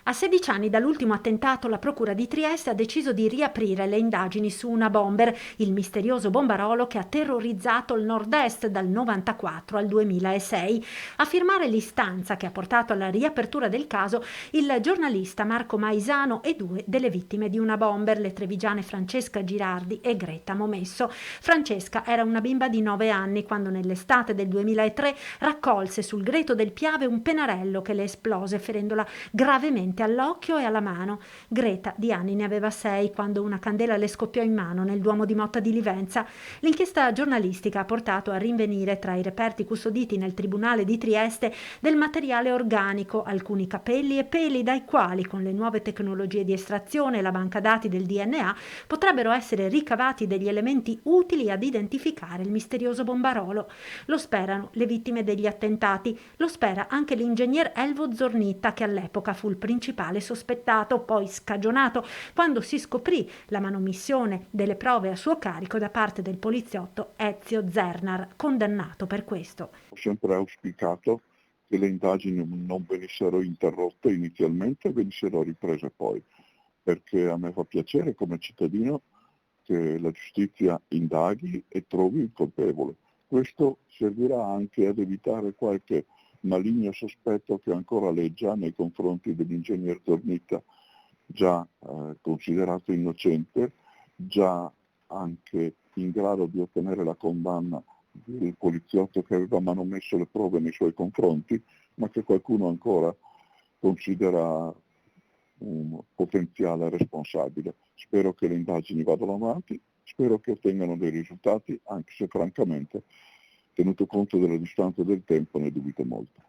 A 16 anni dall'ultimo attentato, la Procura di Trieste ha deciso di riaprire le indagini su una bomber, il misterioso bombarolo che ha terrorizzato il nord-est dal 1994 al 2006. A firmare l'istanza che ha portato alla riapertura del caso il giornalista Marco Maisano e due delle vittime di una bomber, le trevigiane Francesca Girardi e Greta Momesso. Francesca era una bimba di 9 anni quando nell'estate del 2003 raccolse sul greto del Piave un pennarello che le esplose, ferendola gravemente all'occhio e alla mano. Greta di anni ne aveva 6 quando una candela le scoppiò in mano nel Duomo di Motta di Livenza. L'inchiesta giornalistica ha portato a rinvenire tra i reperti custoditi nel Tribunale di Trieste del materiale organico, alcuni capelli e peli dai quali, con le nuove tecnologie di estrazione e la banca dati del DNA, potrebbero essere ricavati degli elementi utili ad identificare il misterioso bombarolo. Lo sperano le vittime degli attentati, lo spera anche l'ingegner Elvo Zornitta, che all'epoca fu il principale sospettato, poi scagionato quando si scoprì la manomissione delle prove a suo carico da parte del poliziotto Ezio Zernar, condannato per questo. Ho sempre auspicato che le indagini non venissero interrotte inizialmente e venissero riprese poi, perché a me fa piacere come cittadino che la giustizia indaghi e trovi il colpevole. Questo servirà anche ad evitare qualche maligno sospetto che ancora leggia nei confronti dell'ingegner Zornitta, già considerato innocente, già anche in grado di ottenere la condanna del poliziotto che aveva manomesso le prove nei suoi confronti, ma che qualcuno ancora considera un potenziale responsabile. Spero che le indagini vadano avanti, spero che ottengano dei risultati, anche se francamente, tenuto conto della distanza del tempo, ne dubito molto.